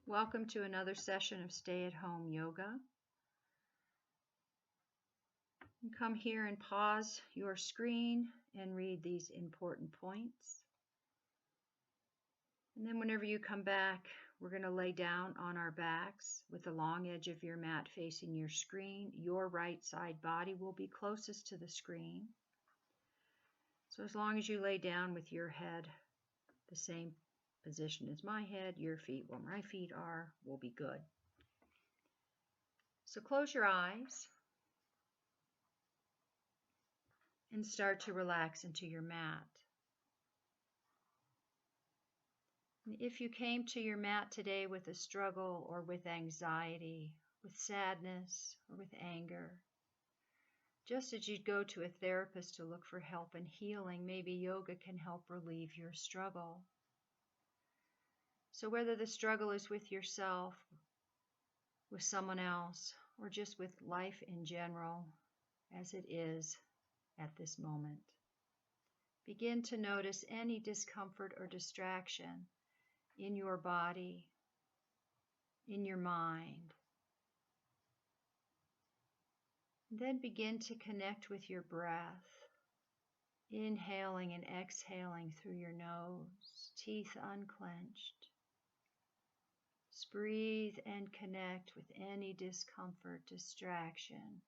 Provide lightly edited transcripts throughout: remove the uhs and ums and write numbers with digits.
Welcome to another session of stay-at-home yoga. You come here and pause your screen and read these important points. And then whenever you come back, we're going to lay down on our backs with the long edge of your mat facing your screen. Your right side body will be closest to the screen. So as long as you lay down with your head the same position as my head, your feet where my feet are, will be good. So close your eyes and start to relax into your mat. And if you came to your mat today with a struggle or with anxiety, with sadness or with anger, just as you'd go to a therapist to look for help and healing, maybe yoga can help relieve your struggle. So whether the struggle is with yourself, with someone else, or just with life in general, as it is at this moment, begin to notice any discomfort or distraction in your body, in your mind. And then begin to connect with your breath, inhaling and exhaling through your nose, teeth unclenched. Just breathe and connect with any discomfort, distraction,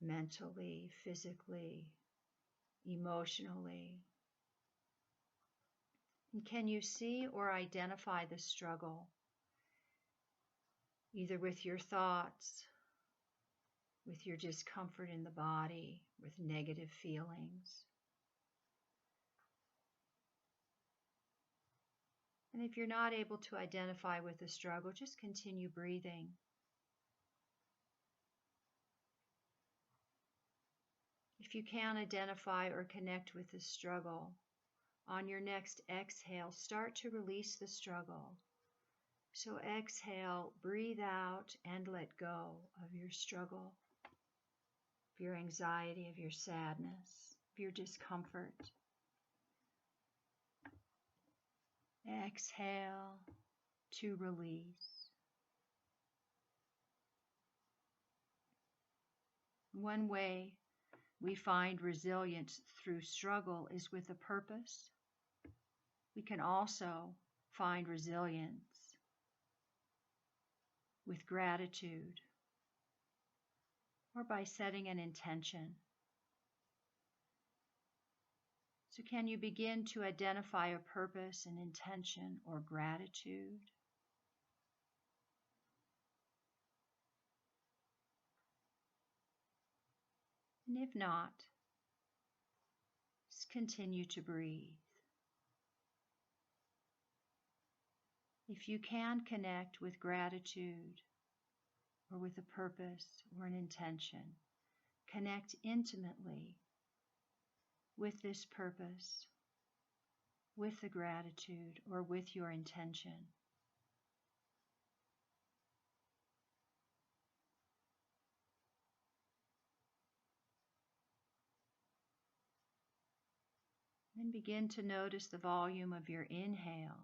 mentally, physically, emotionally. And can you see or identify the struggle, either with your thoughts, with your discomfort in the body, with negative feelings? And if you're not able to identify with the struggle, just continue breathing. If you can identify or connect with the struggle, on your next exhale, start to release the struggle. So exhale, breathe out, and let go of your struggle, of your anxiety, of your sadness, of your discomfort. Exhale to release. One way we find resilience through struggle is with a purpose. We can also find resilience with gratitude or by setting an intention. So can you begin to identify a purpose, an intention, or gratitude? And if not, just continue to breathe. If you can connect with gratitude or with a purpose or an intention, connect intimately with this purpose, with the gratitude, or with your intention. Then begin to notice the volume of your inhale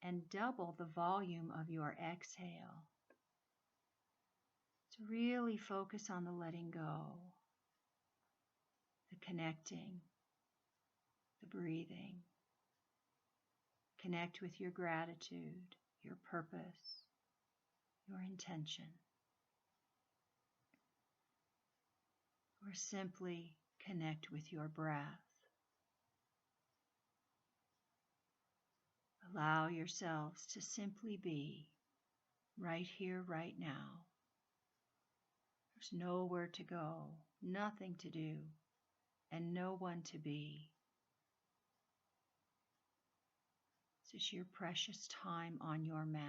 and double the volume of your exhale. So really focus on the letting go, the connecting, the breathing. Connect with your gratitude, your purpose, your intention. Or simply connect with your breath. Allow yourselves to simply be right here, right now. There's nowhere to go, nothing to do, and no one to be. This is your precious time on your mat.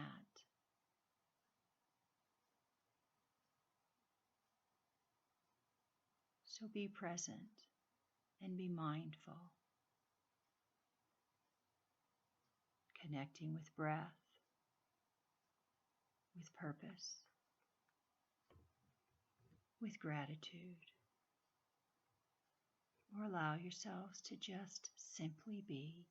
So be present and be mindful, connecting with breath, with purpose, with gratitude, or allow yourselves to just simply be.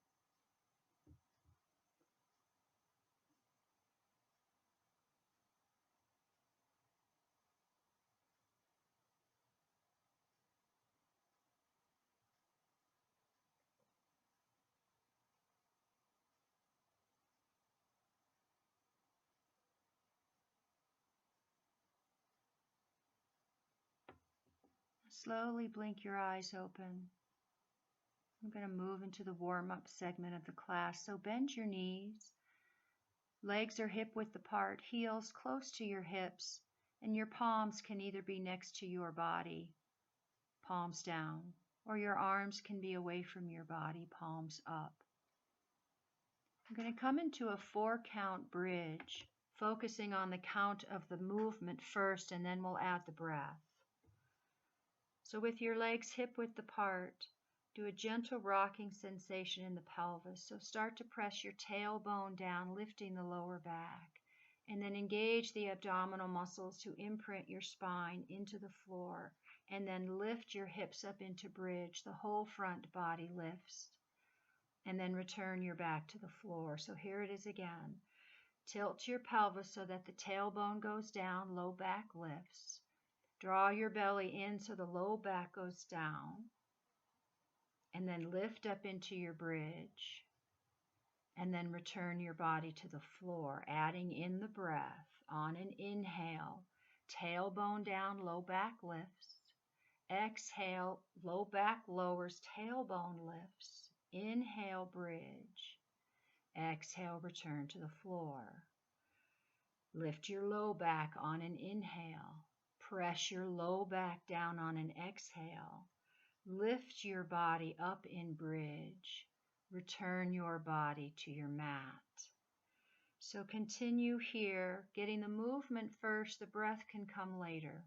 Slowly blink your eyes open. I'm going to move into the warm-up segment of the class. So bend your knees. Legs are hip-width apart, heels close to your hips, and your palms can either be next to your body, palms down, or your arms can be away from your body, palms up. I'm going to come into a 4-count bridge, focusing on the count of the movement first, and then we'll add the breath. So with your legs hip-width apart, do a gentle rocking sensation in the pelvis. So start to press your tailbone down, lifting the lower back. And then engage the abdominal muscles to imprint your spine into the floor. And then lift your hips up into bridge. The whole front body lifts. And then return your back to the floor. So here it is again. Tilt your pelvis so that the tailbone goes down, low back lifts. Draw your belly in so the low back goes down. And then lift up into your bridge. And then return your body to the floor, adding in the breath. On an inhale, tailbone down, low back lifts. Exhale, low back lowers, tailbone lifts. Inhale, bridge. Exhale, return to the floor. Lift your low back on an inhale. Press your low back down on an exhale. Lift your body up in bridge. Return your body to your mat. So continue here, getting the movement first. The breath can come later.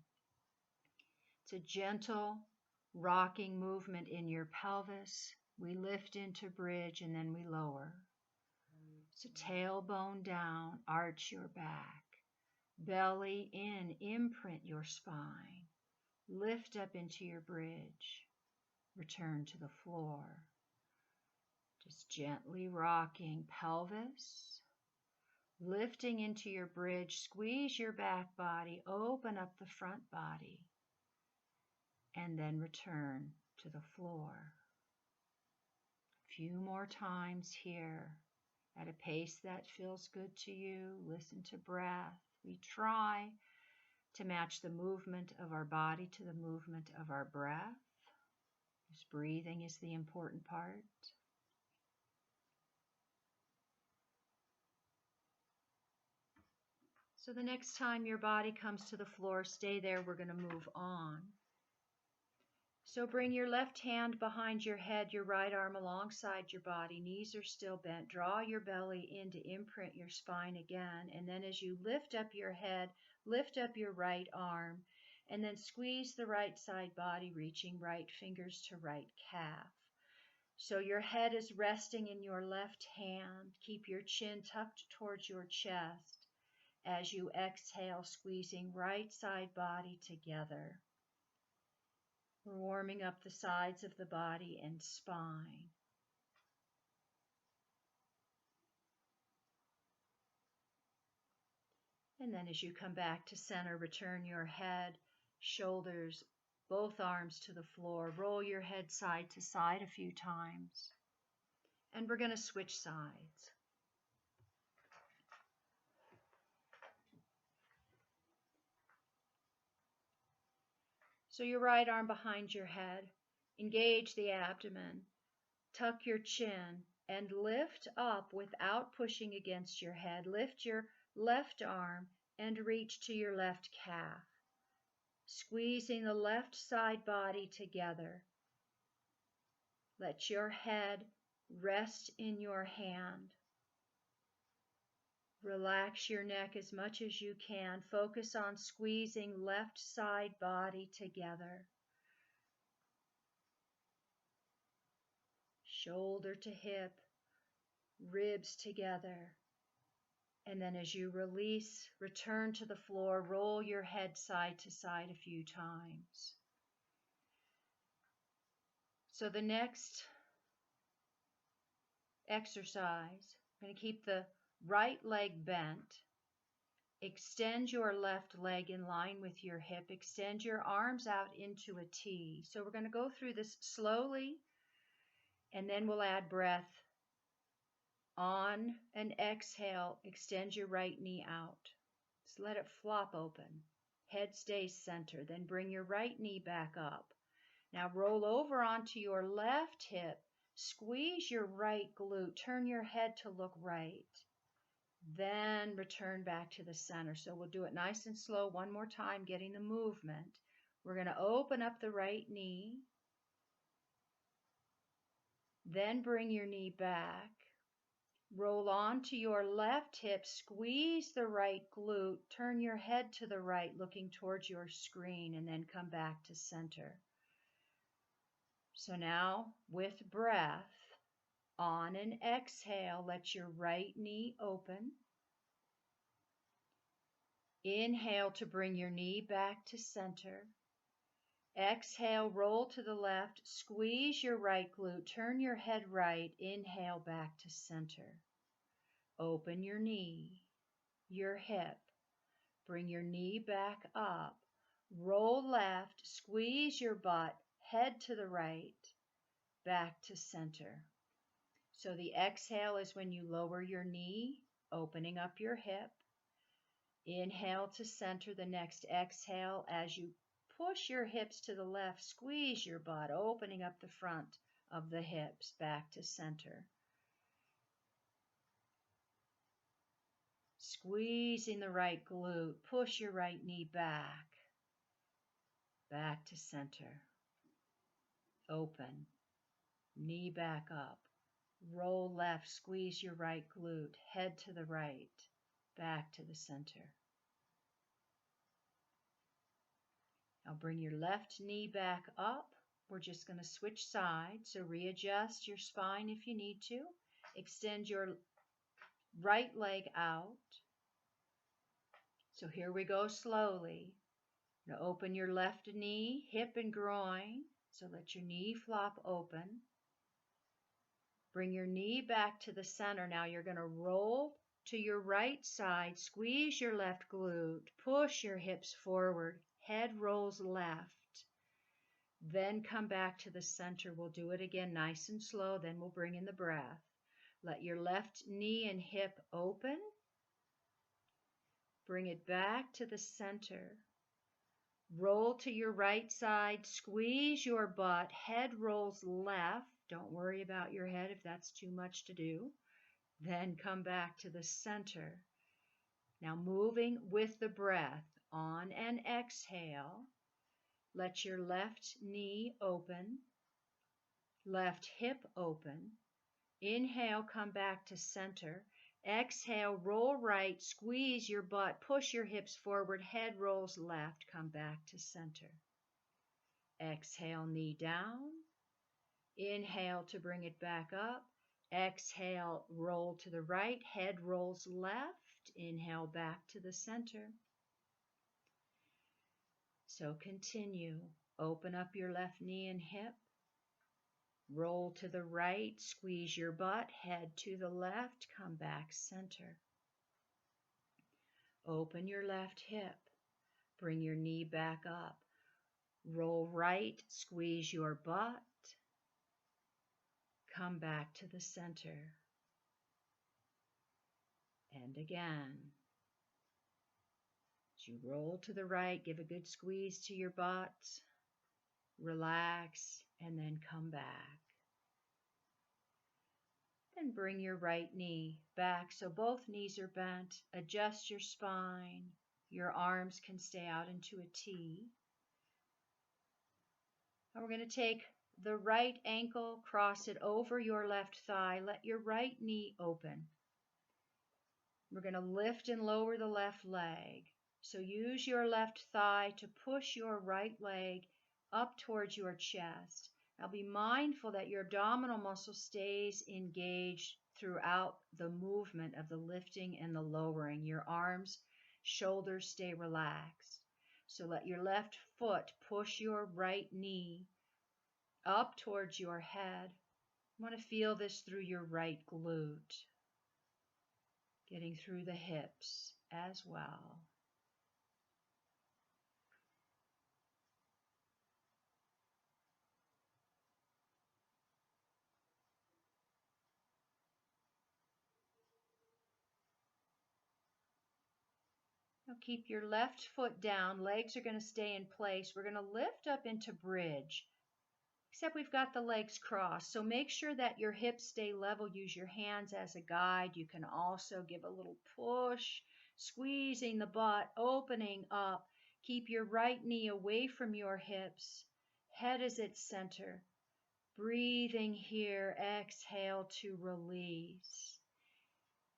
It's a gentle rocking movement in your pelvis. We lift into bridge and then we lower. So tailbone down, arch your back. Belly in, imprint your spine. Lift up into your bridge. Return to the floor. Just gently rocking pelvis. Lifting into your bridge. Squeeze your back body. Open up the front body. And then return to the floor. A few more times here at a pace that feels good to you. Listen to breath. We try to match the movement of our body to the movement of our breath. This breathing is the important part. So the next time your body comes to the floor, stay there. We're going to move on. So bring your left hand behind your head, your right arm alongside your body. Knees are still bent. Draw your belly in to imprint your spine again. And then as you lift up your head, lift up your right arm. And then squeeze the right side body, reaching right fingers to right calf. So your head is resting in your left hand. Keep your chin tucked towards your chest. As you exhale, squeezing right side body together. We're warming up the sides of the body and spine. And then as you come back to center, return your head, shoulders, both arms to the floor. Roll your head side to side a few times. And we're going to switch sides. So your right arm behind your head, engage the abdomen, tuck your chin, and lift up without pushing against your head. Lift your left arm and reach to your left calf, squeezing the left side body together. Let your head rest in your hand. Relax your neck as much as you can. Focus on squeezing left side body together. Shoulder to hip, ribs together. And then as you release, return to the floor. Roll your head side to side a few times. So the next exercise, I'm going to keep the right leg bent. Extend your left leg in line with your hip. Extend your arms out into a T. So we're going to go through this slowly, and then we'll add breath. On an exhale, extend your right knee out. Just let it flop open. Head stays centered. Then bring your right knee back up. Now roll over onto your left hip. Squeeze your right glute. Turn your head to look right. Then return back to the center. So we'll do it nice and slow one more time, getting the movement. We're going to open up the right knee. Then bring your knee back. Roll onto your left hip. Squeeze the right glute. Turn your head to the right, looking towards your screen, and then come back to center. So now, with breath, on an exhale, let your right knee open. Inhale to bring your knee back to center. Exhale, roll to the left, squeeze your right glute, turn your head right, inhale back to center. Open your knee, your hip, bring your knee back up, roll left, squeeze your butt, head to the right, back to center. So the exhale is when you lower your knee, opening up your hip. Inhale to center. The next exhale, as you push your hips to the left, squeeze your butt, opening up the front of the hips back to center. Squeezing the right glute, push your right knee back to center. Open, knee back up. Roll left, squeeze your right glute, head to the right, back to the center. Now bring your left knee back up. We're just going to switch sides, so readjust your spine if you need to. Extend your right leg out. So here we go slowly. Now open your left knee, hip and groin. So let your knee flop open. Bring your knee back to the center. Now you're going to roll to your right side. Squeeze your left glute. Push your hips forward. Head rolls left. Then come back to the center. We'll do it again nice and slow. Then we'll bring in the breath. Let your left knee and hip open. Bring it back to the center. Roll to your right side. Squeeze your butt. Head rolls left. Don't worry about your head if that's too much to do. Then come back to the center. Now moving with the breath. On an exhale, let your left knee open, left hip open. Inhale, come back to center. Exhale, roll right, squeeze your butt, push your hips forward, head rolls left, come back to center. Exhale, knee down. Inhale to bring it back up. Exhale, roll to the right, head rolls left. Inhale, back to the center. So continue. Open up your left knee and hip. Roll to the right, squeeze your butt, head to the left, come back center. Open your left hip. Bring your knee back up. Roll right, squeeze your butt. Come back to the center. And again. As you roll to the right, give a good squeeze to your butt. Relax, and then come back. Then bring your right knee back so both knees are bent. Adjust your spine. Your arms can stay out into a T. And we're going to take the right ankle, cross it over your left thigh. Let your right knee open. We're going to lift and lower the left leg. So use your left thigh to push your right leg up towards your chest. Now be mindful that your abdominal muscle stays engaged throughout the movement of the lifting and the lowering. Your arms, shoulders stay relaxed. So let your left foot push your right knee up towards your head. You want to feel this through your right glute, getting through the hips as well. Now keep your left foot down. Legs are going to stay in place. We're going to lift up into bridge. except we've got the legs crossed. So make sure that your hips stay level. Use your hands as a guide. You can also give a little push, squeezing the butt, opening up. Keep your right knee away from your hips. Head is its center. Breathing here, exhale to release.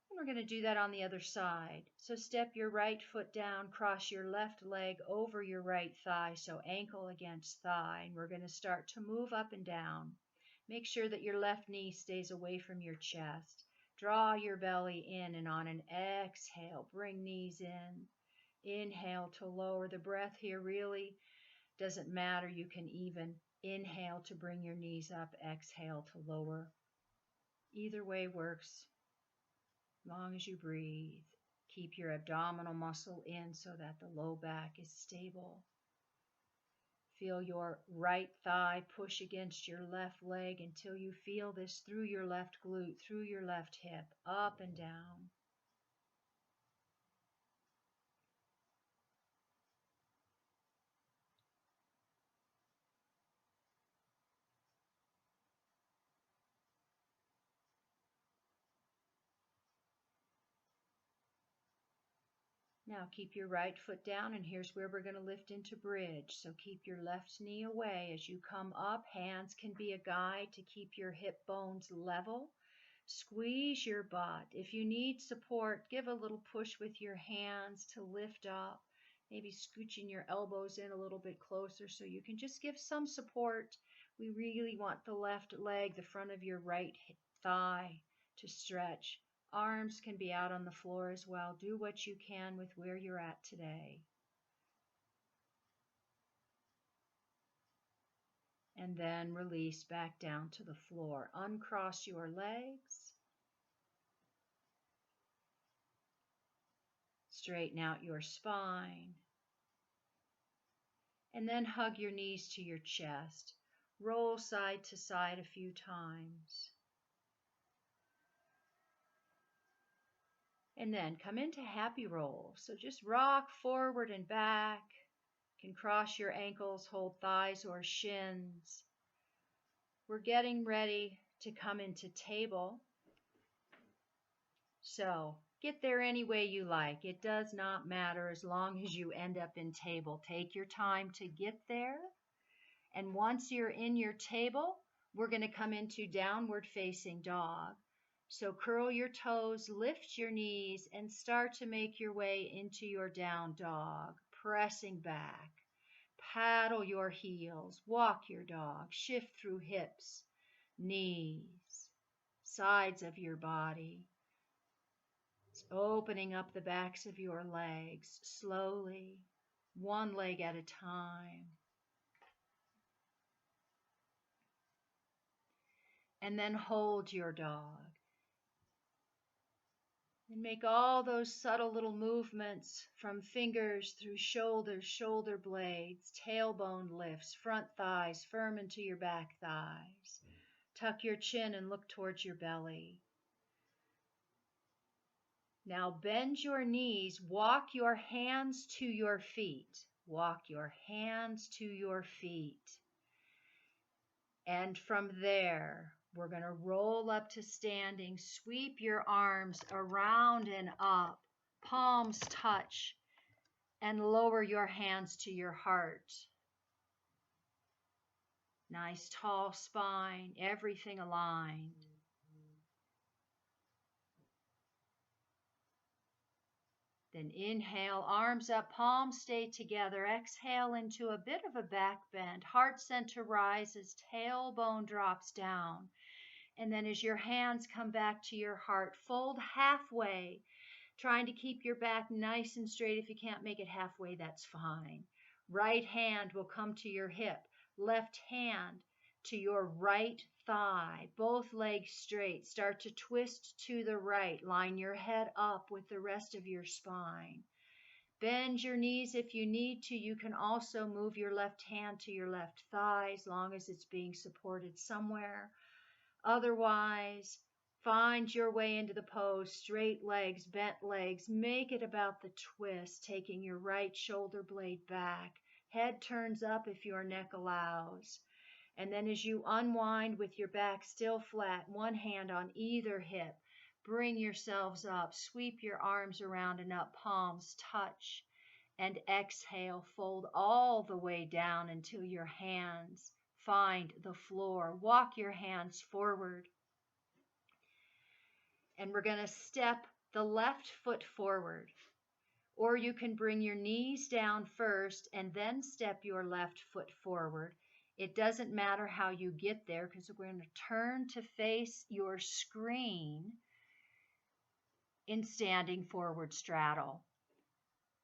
And we're going to do that on the other side. So step your right foot down, cross your left leg over your right thigh, so ankle against thigh. And we're going to start to move up and down. Make sure that your left knee stays away from your chest. Draw your belly in, and on an exhale, bring knees in. Inhale to lower. The breath here really doesn't matter. You can even inhale to bring your knees up, exhale to lower. Either way works. Long as you breathe. Keep your abdominal muscle in so that the low back is stable. Feel your right thigh push against your left leg until you feel this through your left glute, through your left hip, up and down. Now keep your right foot down, and here's where we're going to lift into bridge. So keep your left knee away as you come up. Hands can be a guide to keep your hip bones level. Squeeze your butt. If you need support, give a little push with your hands to lift up. Maybe scooching your elbows in a little bit closer so you can just give some support. We really want the left leg, the front of your right thigh, to stretch. Arms can be out on the floor as well. Do what you can with where you're at today. And then release back down to the floor. Uncross your legs. Straighten out your spine. And then hug your knees to your chest. Roll side to side a few times. And then come into happy roll. So just rock forward and back. You can cross your ankles, hold thighs or shins. We're getting ready to come into table. So get there any way you like. It does not matter as long as you end up in table. Take your time to get there. And once you're in your table, we're going to come into downward facing dog. So curl your toes, lift your knees, and start to make your way into your down dog, pressing back. Paddle your heels, walk your dog, shift through hips, knees, sides of your body. It's opening up the backs of your legs slowly, one leg at a time. And then hold your dog. And make all those subtle little movements from fingers through shoulders, shoulder blades, tailbone lifts, front thighs firm into your back thighs. Tuck your chin and look towards your belly. Now bend your knees, walk your hands to your feet. Walk your hands to your feet. And from there, we're going to roll up to standing. Sweep your arms around and up. Palms touch. And lower your hands to your heart. Nice tall spine, everything aligned. Then inhale, arms up, palms stay together. Exhale into a bit of a back bend. Heart center rises, tailbone drops down. And then as your hands come back to your heart, fold halfway, trying to keep your back nice and straight. If you can't make it halfway, that's fine. Right hand will come to your hip. Left hand to your right thigh. Both legs straight. Start to twist to the right. Line your head up with the rest of your spine. Bend your knees if you need to. You can also move your left hand to your left thigh as long as it's being supported somewhere. Otherwise, find your way into the pose. Straight legs, bent legs. Make it about the twist, taking your right shoulder blade back. Head turns up if your neck allows. And then as you unwind with your back still flat, one hand on either hip, bring yourselves up, sweep your arms around and up, palms touch, and exhale, fold all the way down until your hands find the floor. Walk your hands forward. And we're going to step the left foot forward. Or you can bring your knees down first and then step your left foot forward. It doesn't matter how you get there because we're going to turn to face your screen in standing forward straddle.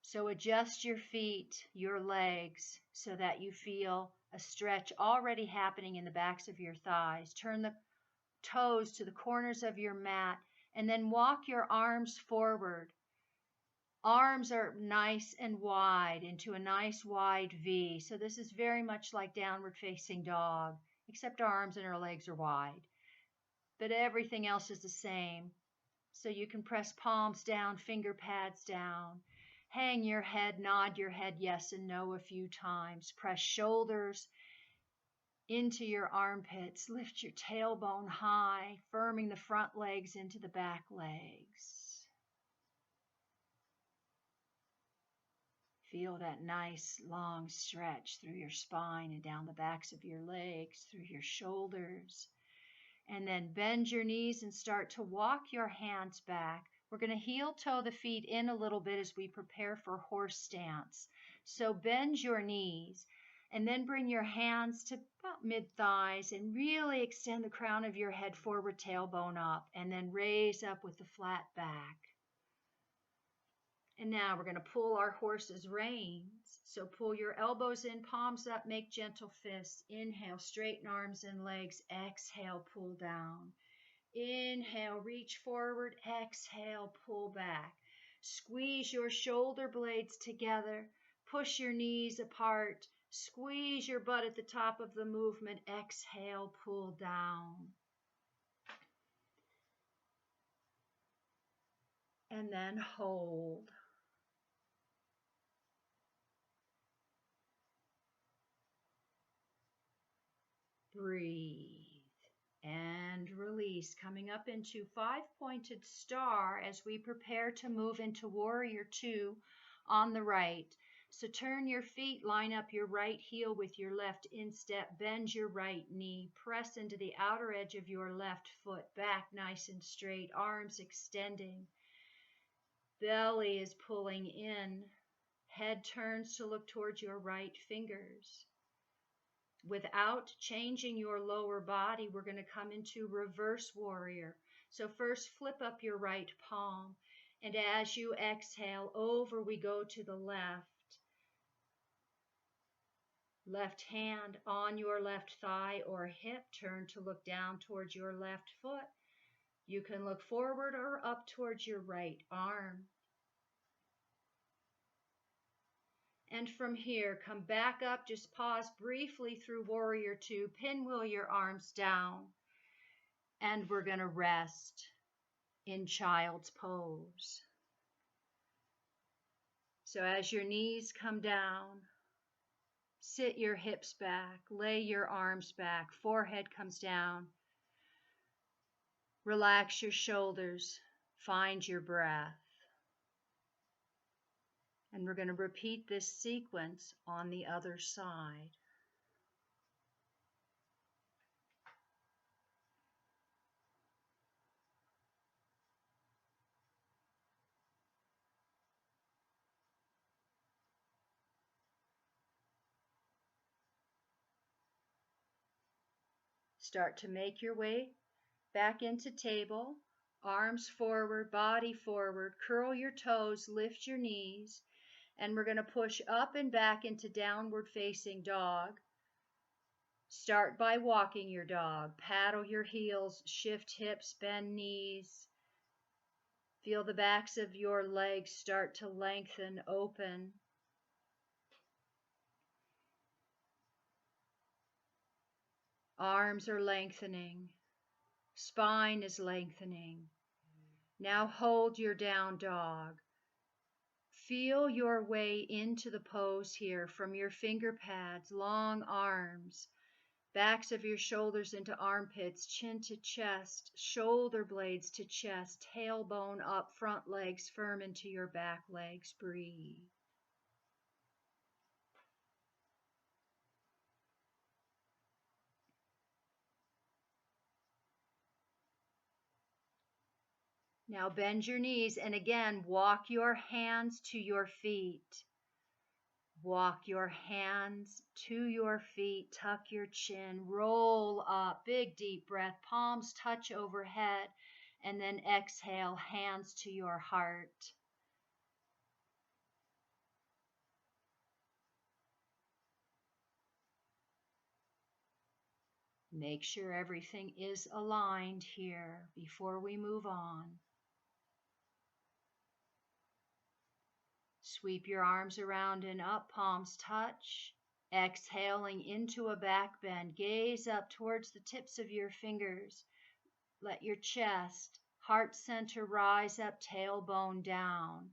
So adjust your feet, your legs, so that you feel a stretch already happening in the backs of your thighs. Turn the toes to the corners of your mat and then walk your arms forward. Arms are nice and wide into a nice wide V. So this is very much like downward facing dog, except our arms and our legs are wide. But everything else is the same. So you can press palms down, finger pads down. Hang your head, nod your head yes and no a few times. Press shoulders into your armpits. Lift your tailbone high, firming the front legs into the back legs. Feel that nice long stretch through your spine and down the backs of your legs, through your shoulders. And then bend your knees and start to walk your hands back. We're going to heel toe the feet in a little bit as we prepare for horse stance. So bend your knees and then bring your hands to about mid-thighs and really extend the crown of your head forward, tailbone up, and then raise up with the flat back. And now we're going to pull our horse's reins. So pull your elbows in, palms up, make gentle fists. Inhale, straighten arms and legs. Exhale, pull down. Inhale, reach forward. Exhale, pull back. Squeeze your shoulder blades together. Push your knees apart. Squeeze your butt at the top of the movement. Exhale, pull down. And then hold. Breathe. And release, coming up into five-pointed star as we prepare to move into warrior two on the right. So turn your feet, line up your right heel with your left instep, bend your right knee, press into the outer edge of your left foot, back nice and straight, arms extending. Belly is pulling in, head turns to look towards your right fingers. Without changing your lower body, we're going to come into reverse warrior. So first flip up your right palm, and as you exhale, over we go to the left. Left hand on your left thigh or hip, turn to look down towards your left foot. You can look forward or up towards your right arm. And from here, come back up, just pause briefly through warrior two, pinwheel your arms down, and we're going to rest in child's pose. So as your knees come down, sit your hips back, lay your arms back, forehead comes down, relax your shoulders, find your breath. And we're going to repeat this sequence on the other side. Start to make your way back into table, arms forward, body forward, curl your toes, lift your knees, and we're going to push up and back into downward facing dog. Start by walking your dog, paddle your heels, shift hips, bend knees. Feel the backs of your legs start to lengthen, open. Arms are lengthening. Spine is lengthening. Now hold your down dog. Feel your way into the pose here from your finger pads, long arms. Backs of your shoulders into armpits, chin to chest, shoulder blades to chest, tailbone up, front legs firm into your back legs. Breathe. Now bend your knees and again walk your hands to your feet. Walk your hands to your feet, tuck your chin, roll up, big deep breath, palms touch overhead, and then exhale, hands to your heart. Make sure everything is aligned here before we move on. Sweep your arms around and up, palms touch. Exhaling into a back bend, gaze up towards the tips of your fingers. Let your chest, heart center rise up, tailbone down.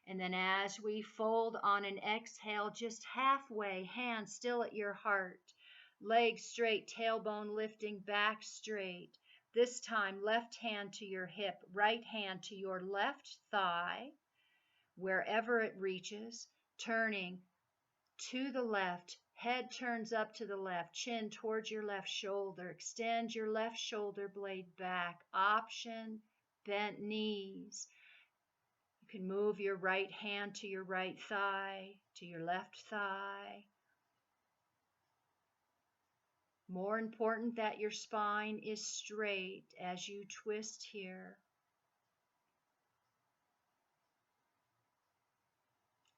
And then as we fold on an exhale, just halfway, hands still at your heart. Legs straight, tailbone lifting, back straight. This time, left hand to your hip, right hand to your left thigh, wherever it reaches, turning to the left. Head turns up to the left, chin towards your left shoulder. Extend your left shoulder blade back. Option, bent knees. You can move your right hand to your right thigh, to your left thigh. More important that your spine is straight as you twist here.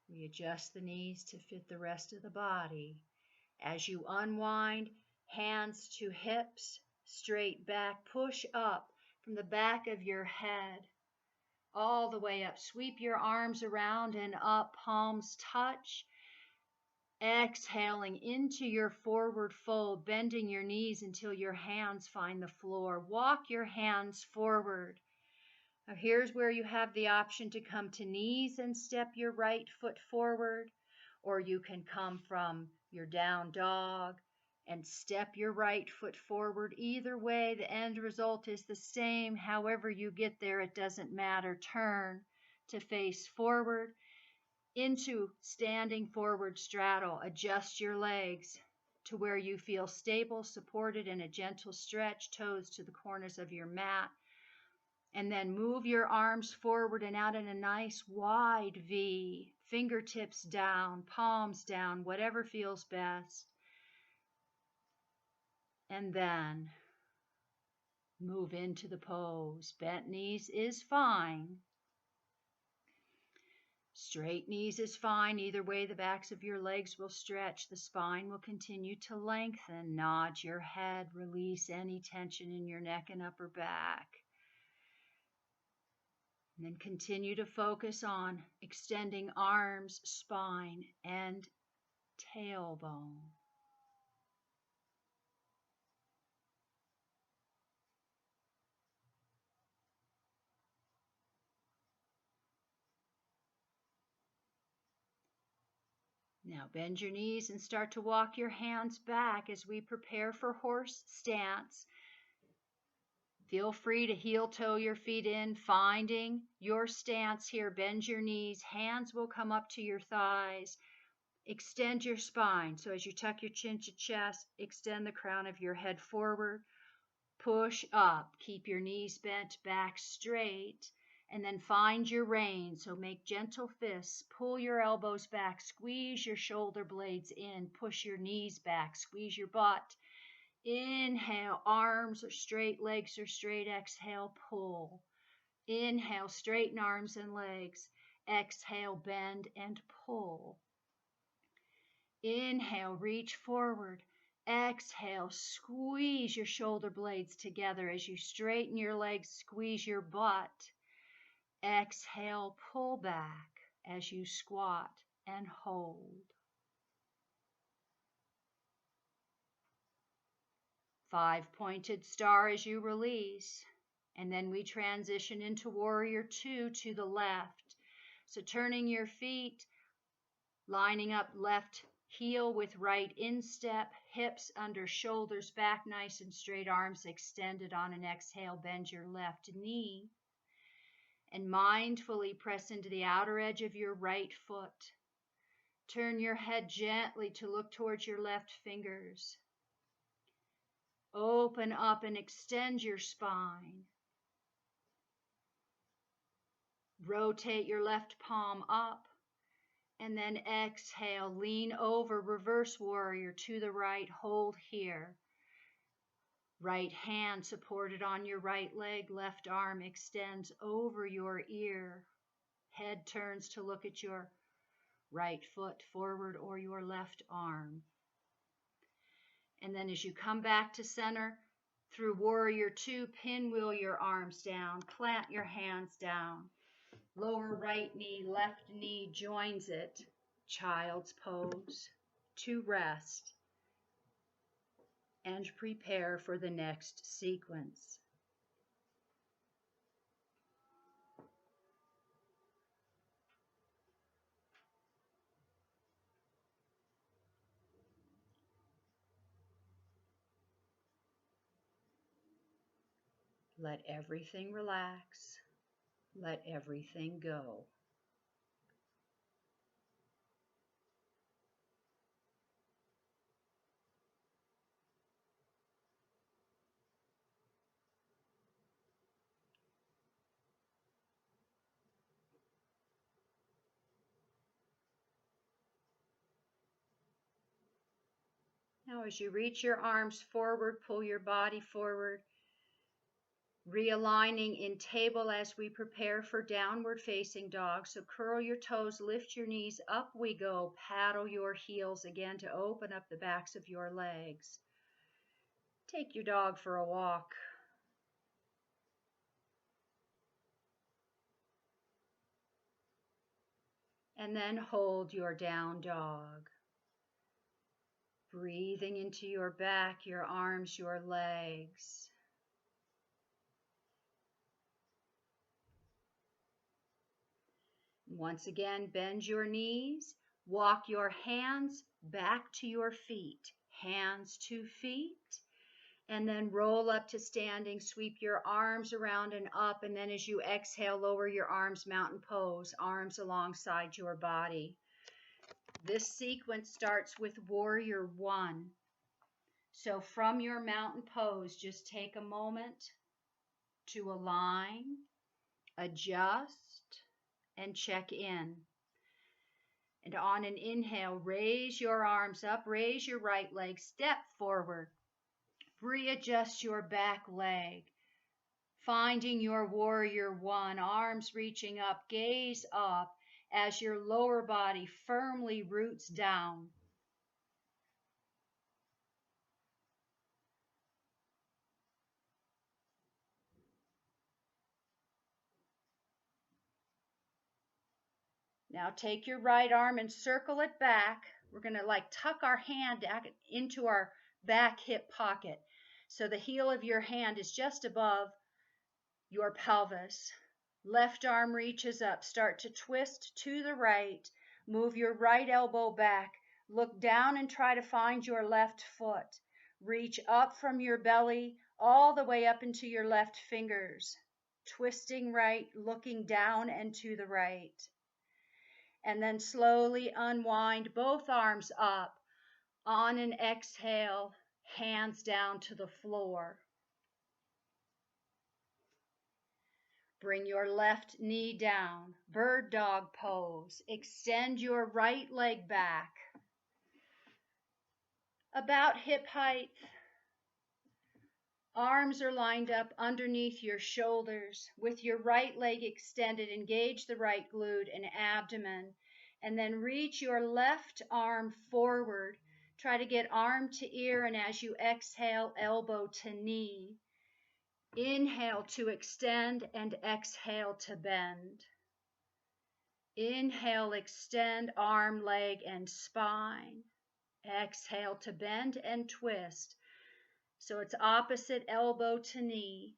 We adjust the knees to fit the rest of the body. As you unwind, hands to hips, straight back, push up from the back of your head, all the way up. Sweep your arms around and up, palms touch. Exhaling into your forward fold, bending your knees until your hands find the floor. Walk your hands forward. Now here's where you have the option to come to knees and step your right foot forward, or you can come from your down dog and step your right foot forward. Either way, the end result is the same. However you get there, it doesn't matter. Turn to face forward into standing forward straddle. Adjust your legs to where you feel stable, supported, in a gentle stretch, toes to the corners of your mat. And then move your arms forward and out in a nice wide V. Fingertips down, palms down, whatever feels best. And then move into the pose. Bent knees is fine. Straight knees is fine. Either way, the backs of your legs will stretch. The spine will continue to lengthen. Nod your head. Release any tension in your neck and upper back. And then continue to focus on extending arms, spine, and tailbone. Now bend your knees and start to walk your hands back as we prepare for horse stance. Feel free to heel toe your feet in, finding your stance here. Bend your knees, hands will come up to your thighs. Extend your spine. So as you tuck your chin to chest, extend the crown of your head forward. Push up. Keep your knees bent, back straight. And then find your rein. So make gentle fists. Pull your elbows back. Squeeze your shoulder blades in. Push your knees back. Squeeze your butt. Inhale, arms are straight, legs are straight. Exhale, pull. Inhale, straighten arms and legs. Exhale, bend and pull. Inhale, reach forward. Exhale, squeeze your shoulder blades together as you straighten your legs, squeeze your butt. Exhale, pull back as you squat and hold. 5-pointed star as you release. And then we transition into warrior 2 to the left. So turning your feet, lining up left Heel with right instep, hips under shoulders back nice and straight, arms extended. On an exhale, bend your left knee and mindfully press into the outer edge of your right foot. Turn your head gently to look towards your left fingers. Open up and extend your spine. Rotate your left palm up, and then exhale, lean over, reverse warrior to the right, hold here. Right hand supported on your right leg, left arm extends over your ear. Head turns to look at your right foot forward or your left arm. And then as you come back to center, through warrior two, pinwheel your arms down, plant your hands down. Lower right knee, left knee joins it. Child's pose to rest and prepare for the next sequence. Let everything relax. Let everything go. Now as you reach your arms forward, pull your body forward, realigning in table as we prepare for downward facing dog. So curl your toes, lift your knees, up we go. Paddle your heels again to open up the backs of your legs. Take your dog for a walk. And then hold your down dog. Breathing into your back, your arms, your legs. Once again, bend your knees. Walk your hands back to your feet. Hands to feet. And then roll up to standing. Sweep your arms around and up. And then as you exhale, lower your arms, mountain pose. Arms alongside your body. This sequence starts with warrior one. So from your mountain pose, just take a moment to align, adjust, and check in. And on an inhale, raise your arms up, raise your right leg, step forward. Readjust your back leg, finding your warrior one, arms reaching up, gaze up as your lower body firmly roots down. Now take your right arm and circle it back. We're going to tuck our hand into our back hip pocket. So the heel of your hand is just above your pelvis. Left arm reaches up. Start to twist to the right. Move your right elbow back. Look down and try to find your left foot. Reach up from your belly all the way up into your left fingers. Twisting right, looking down and to the right. And then slowly unwind both arms up. On an exhale, hands down to the floor. Bring your left knee down, bird dog pose. Extend your right leg back, about hip height. Arms are lined up underneath your shoulders. With your right leg extended, engage the right glute and abdomen. And then reach your left arm forward. Try to get arm to ear, and as you exhale, elbow to knee. Inhale to extend and exhale to bend. Inhale, extend arm, leg, and spine. Exhale to bend and twist. So it's opposite elbow to knee.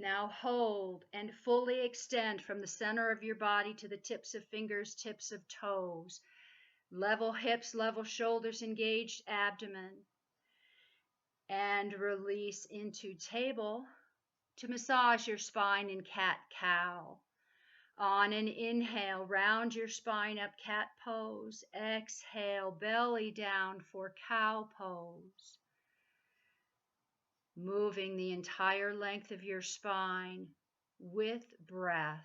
Now hold and fully extend from the center of your body to the tips of fingers, tips of toes. Level hips, level shoulders, engaged abdomen. And release into table to massage your spine in cat-cow. On an inhale, round your spine up, cat pose. Exhale, belly down for cow pose. Moving the entire length of your spine with breath.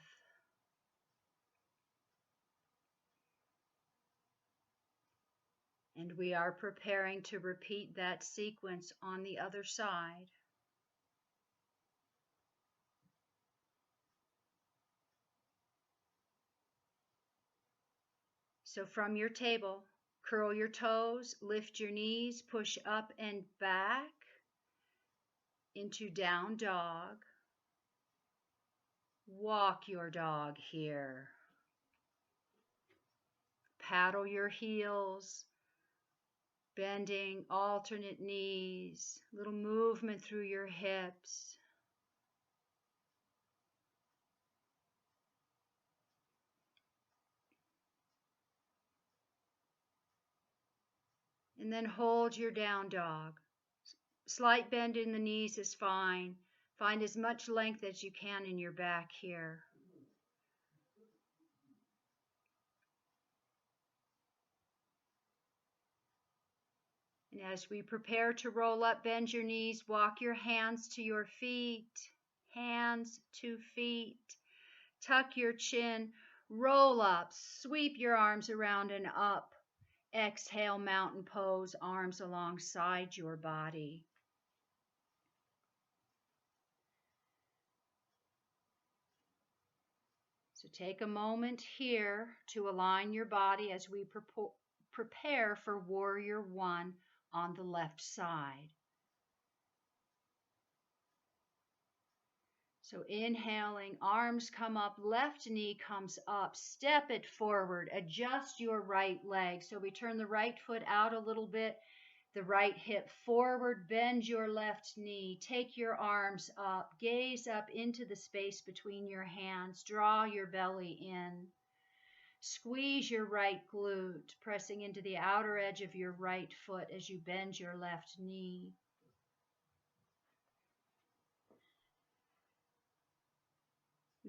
And we are preparing to repeat that sequence on the other side. So from your table, curl your toes, lift your knees, push up and back into down dog. Walk your dog here. Paddle your heels, bending alternate knees, little movement through your hips. And then hold your down dog. Slight bend in the knees is fine. Find as much length as you can in your back here. And as we prepare to roll up, bend your knees, walk your hands to your feet, hands to feet. Tuck your chin, roll up, sweep your arms around and up. Exhale, mountain pose, arms alongside your body. So take a moment here to align your body as we prepare for Warrior One on the left side. So inhaling, arms come up, left knee comes up, step it forward, adjust your right leg. So we turn the right foot out a little bit, the right hip forward, bend your left knee, take your arms up, gaze up into the space between your hands, draw your belly in. Squeeze your right glute, pressing into the outer edge of your right foot as you bend your left knee.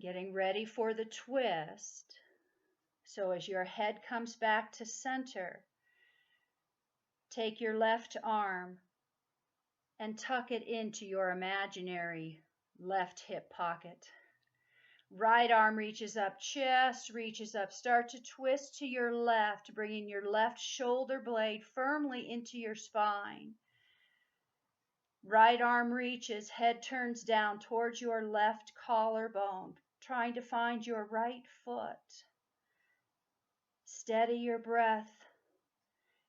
Getting ready for the twist. So as your head comes back to center, take your left arm and tuck it into your imaginary left hip pocket. Right arm reaches up, chest reaches up. Start to twist to your left, bringing your left shoulder blade firmly into your spine. Right arm reaches, head turns down towards your left collarbone, trying to find your right foot. Steady your breath,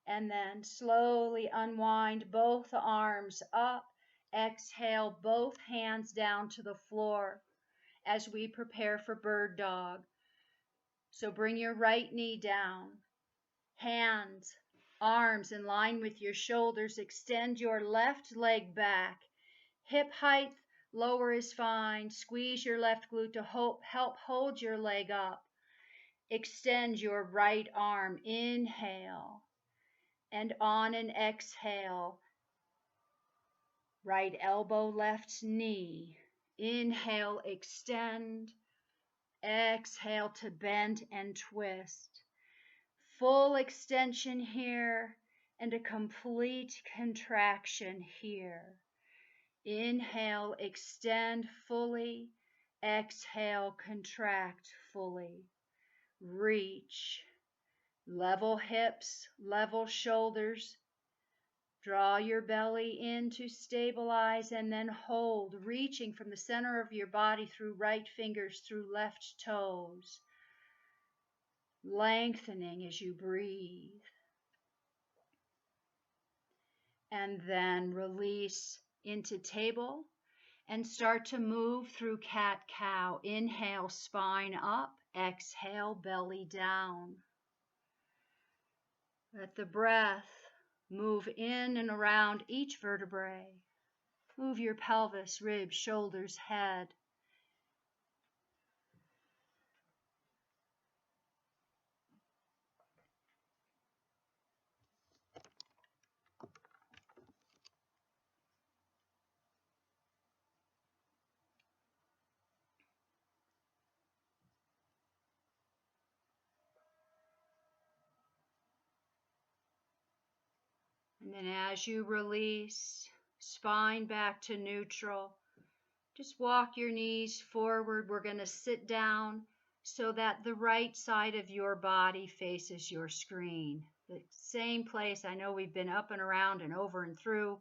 and then slowly unwind both arms up. Exhale, both hands down to the floor as we prepare for bird dog. So bring your right knee down, hands, arms in line with your shoulders. Extend your left leg back. Hip height lower is fine. Squeeze your left glute to help hold your leg up. Extend your right arm. Inhale. And on an exhale, right elbow, left knee. Inhale, extend. Exhale to bend and twist. Full extension here and a complete contraction here. Inhale, extend fully. Exhale, contract fully. Reach. Level hips, level shoulders. Draw your belly in to stabilize and then hold, reaching from the center of your body through right fingers, through left toes. Lengthening as you breathe. And then release into table and start to move through cat-cow. Inhale, spine up. Exhale, belly down. Let the breath move in and around each vertebrae. Move your pelvis, ribs, shoulders, head. And then as you release, spine back to neutral, just walk your knees forward. We're going to sit down so that the right side of your body faces your screen. The same place. I know we've been up and around and over and through,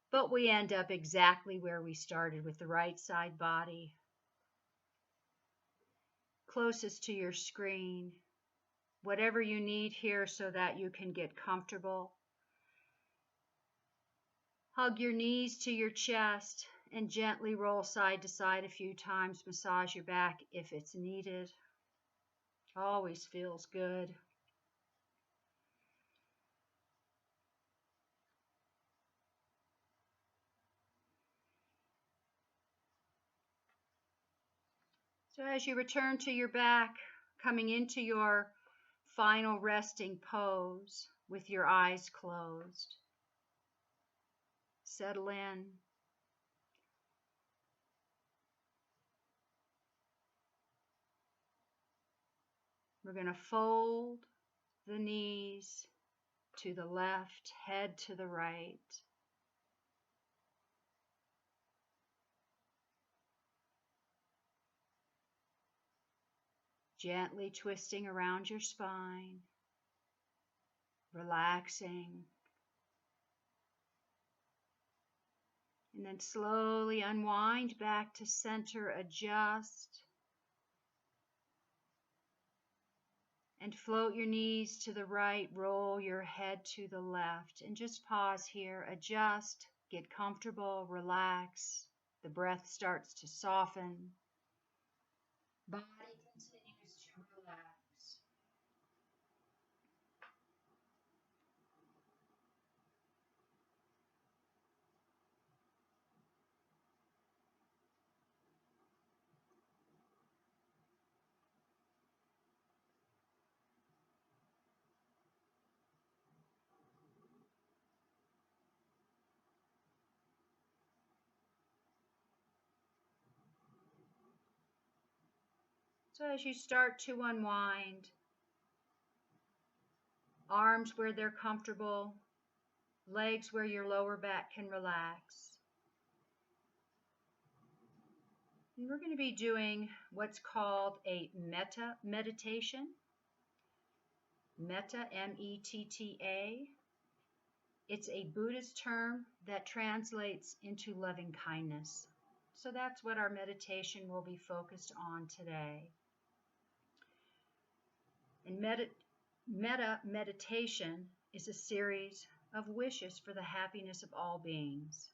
but we end up exactly where we started, with the right side body closest to your screen. Whatever you need here so that you can get comfortable. Hug your knees to your chest and gently roll side to side a few times. Massage your back if it's needed. Always feels good. So as you return to your back, coming into your final resting pose with your eyes closed, settle in. We're going to fold the knees to the left, head to the right. Gently twisting around your spine, relaxing. And then slowly unwind back to center, adjust. And float your knees to the right, roll your head to the left. And just pause here, adjust, get comfortable, relax. The breath starts to soften. Body continues to relax. So as you start to unwind, arms where they're comfortable, legs where your lower back can relax. And we're going to be doing what's called a metta meditation. Metta, M-E-T-T-A. It's a Buddhist term that translates into loving kindness. So that's what our meditation will be focused on today. And metta meditation is a series of wishes for the happiness of all beings.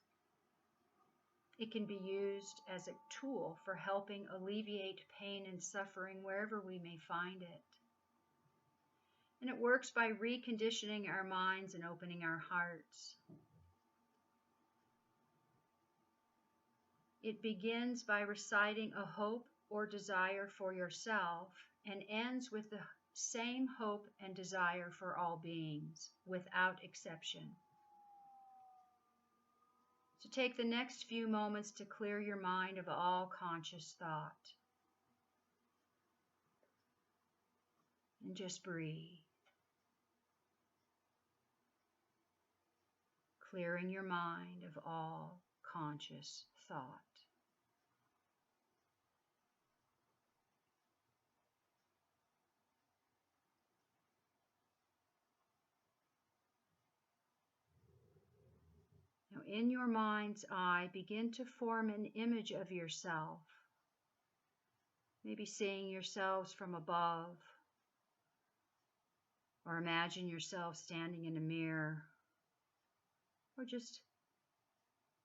It can be used as a tool for helping alleviate pain and suffering wherever we may find it. And it works by reconditioning our minds and opening our hearts. It begins by reciting a hope or desire for yourself and ends with the same hope and desire for all beings, without exception. So take the next few moments to clear your mind of all conscious thought. And just breathe. Clearing your mind of all conscious thought. Now, in your mind's eye, begin to form an image of yourself. Maybe seeing yourselves from above, or imagine yourself standing in a mirror, or just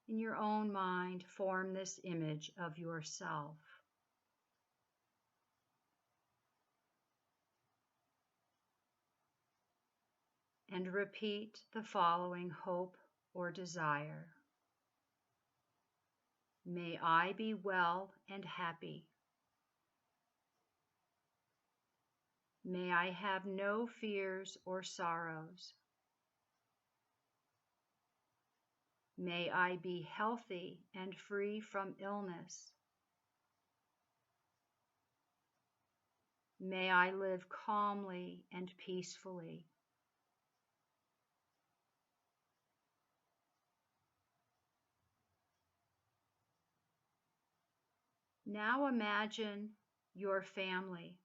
in your own mind, form this image of yourself. And repeat the following hope or desire. May I be well and happy. May I have no fears or sorrows. May I be healthy and free from illness. May I live calmly and peacefully. Now imagine your family,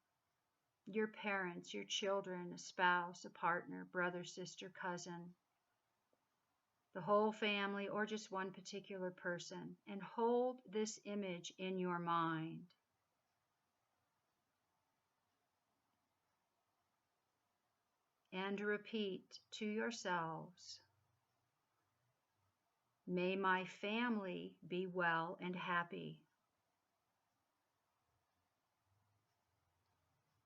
your parents, your children, a spouse, a partner, brother, sister, cousin, the whole family, or just one particular person, and hold this image in your mind. And repeat to yourselves, may my family be well and happy.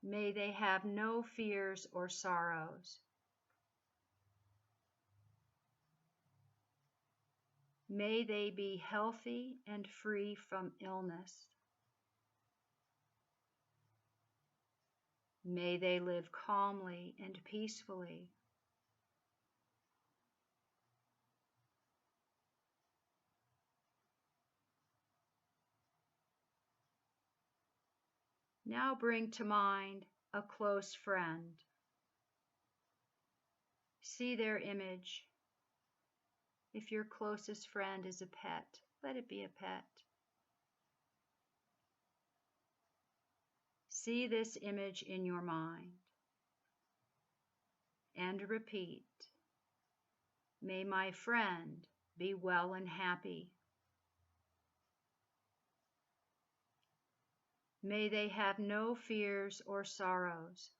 May they have no fears or sorrows. May they be healthy and free from illness. May they live calmly and peacefully. Now bring to mind a close friend. See their image. If your closest friend is a pet, let it be a pet. See this image in your mind and repeat, may my friend be well and happy. May they have no fears or sorrows.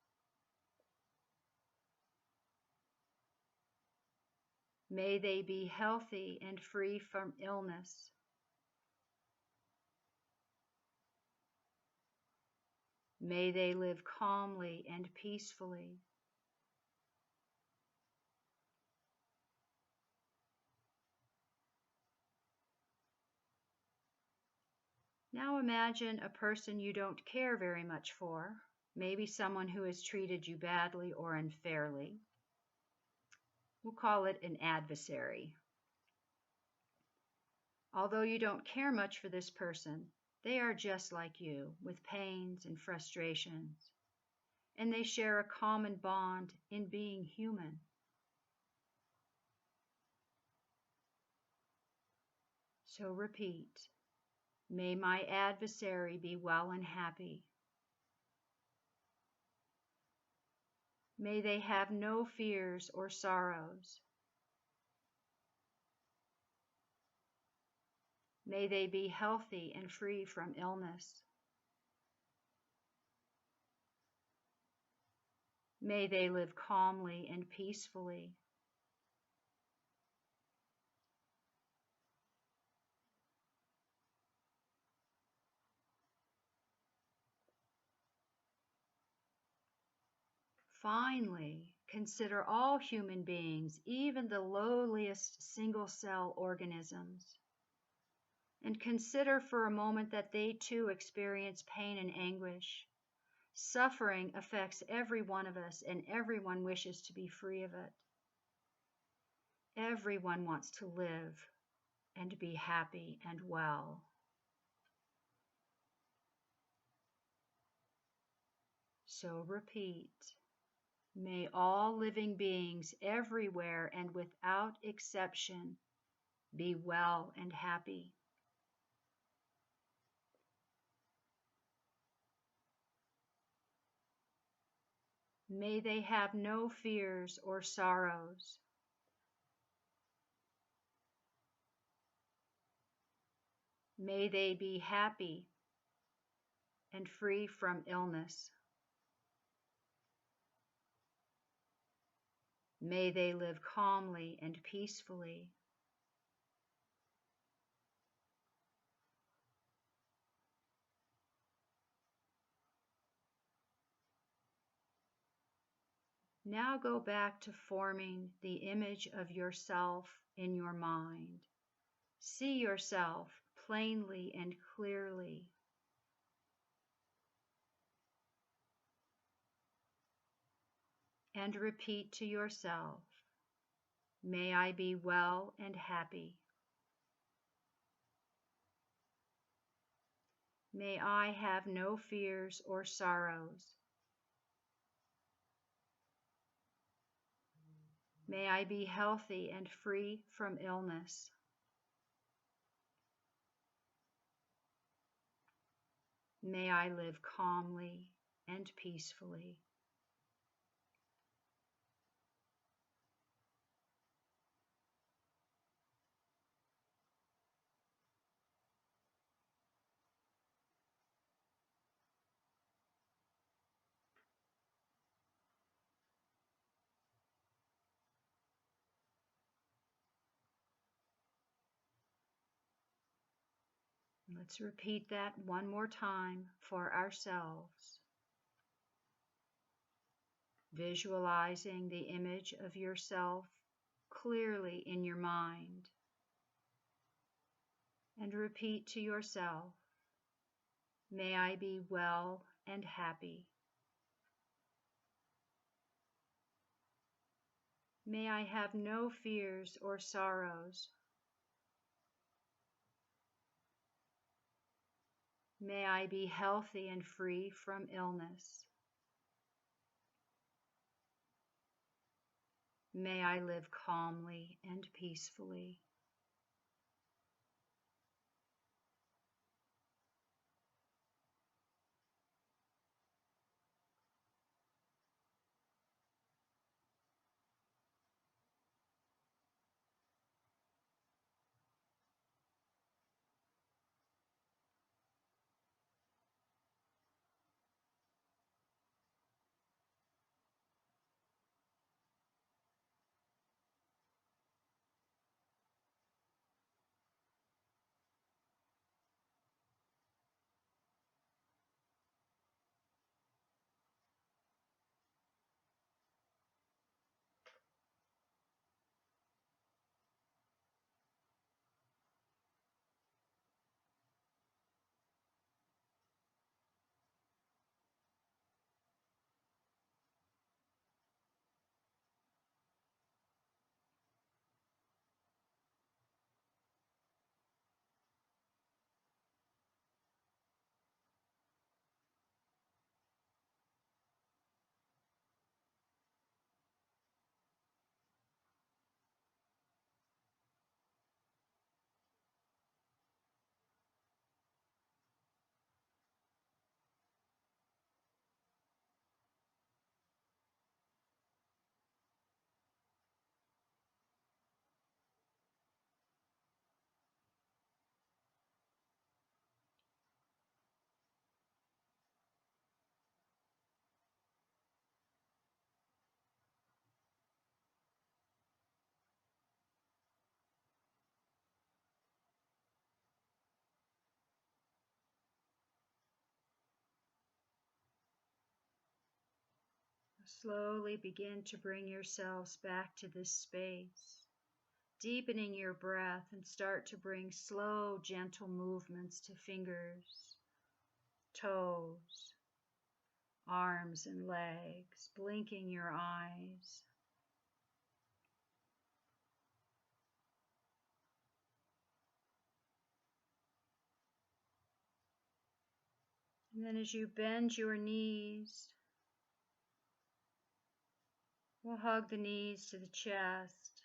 May they be healthy and free from illness. May they live calmly and peacefully. Now imagine a person you don't care very much for, maybe someone who has treated you badly or unfairly. We'll call it an adversary. Although you don't care much for this person, they are just like you, with pains and frustrations, and they share a common bond in being human. So repeat, may my adversary be well and happy. May they have no fears or sorrows. May they be healthy and free from illness. May they live calmly and peacefully. Finally, consider all human beings, even the lowliest single-cell organisms, and consider for a moment that they too experience pain and anguish. Suffering affects every one of us, and everyone wishes to be free of it. Everyone wants to live and be happy and well. So repeat, may all living beings everywhere and without exception be well and happy. May they have no fears or sorrows. May they be happy and free from illness. May they live calmly and peacefully. Now go back to forming the image of yourself in your mind. See yourself plainly and clearly. And repeat to yourself, may I be well and happy. May I have no fears or sorrows. May I be healthy and free from illness. May I live calmly and peacefully. Let's repeat that one more time for ourselves. Visualizing the image of yourself clearly in your mind. And repeat to yourself, may I be well and happy. May I have no fears or sorrows. May I be healthy and free from illness. May I live calmly and peacefully. Slowly begin to bring yourselves back to this space, deepening your breath, and start to bring slow, gentle movements to fingers, toes, arms and legs, blinking your eyes. And then as you bend your knees, we'll hug the knees to the chest,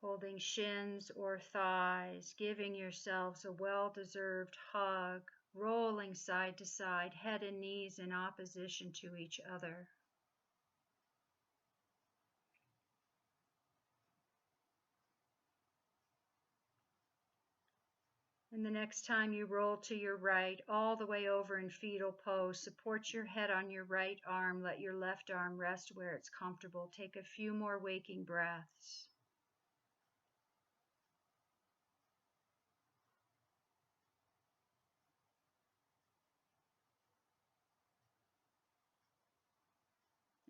holding shins or thighs, giving yourselves a well-deserved hug, rolling side to side, head and knees in opposition to each other. And the next time you roll to your right, all the way over in fetal pose, support your head on your right arm, let your left arm rest where it's comfortable. Take a few more waking breaths.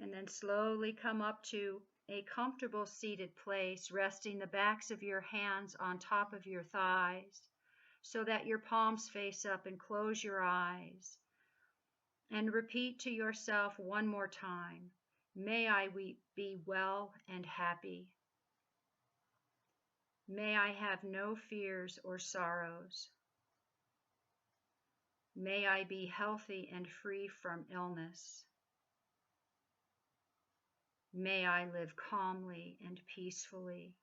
And then slowly come up to a comfortable seated place, resting the backs of your hands on top of your thighs so that your palms face up, and close your eyes. And repeat to yourself one more time, may I be well and happy. May I have no fears or sorrows. May I be healthy and free from illness. May I live calmly and peacefully.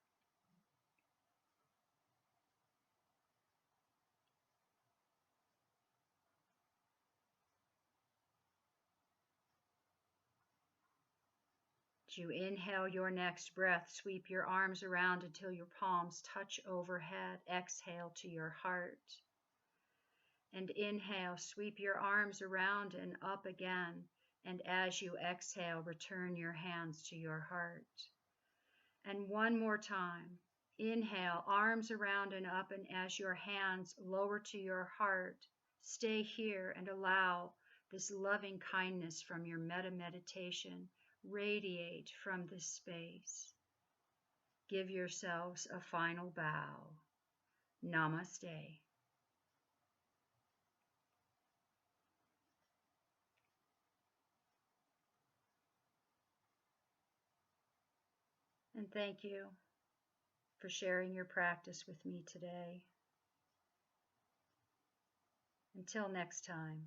As you inhale your next breath, sweep your arms around until your palms touch overhead. Exhale to your heart. And inhale, sweep your arms around and up again. And as you exhale, return your hands to your heart. And one more time. Inhale, arms around and up, and as your hands lower to your heart, stay here and allow this loving kindness from your metta meditation radiate from this space. Give yourselves a final bow. Namaste. And thank you for sharing your practice with me today. Until next time.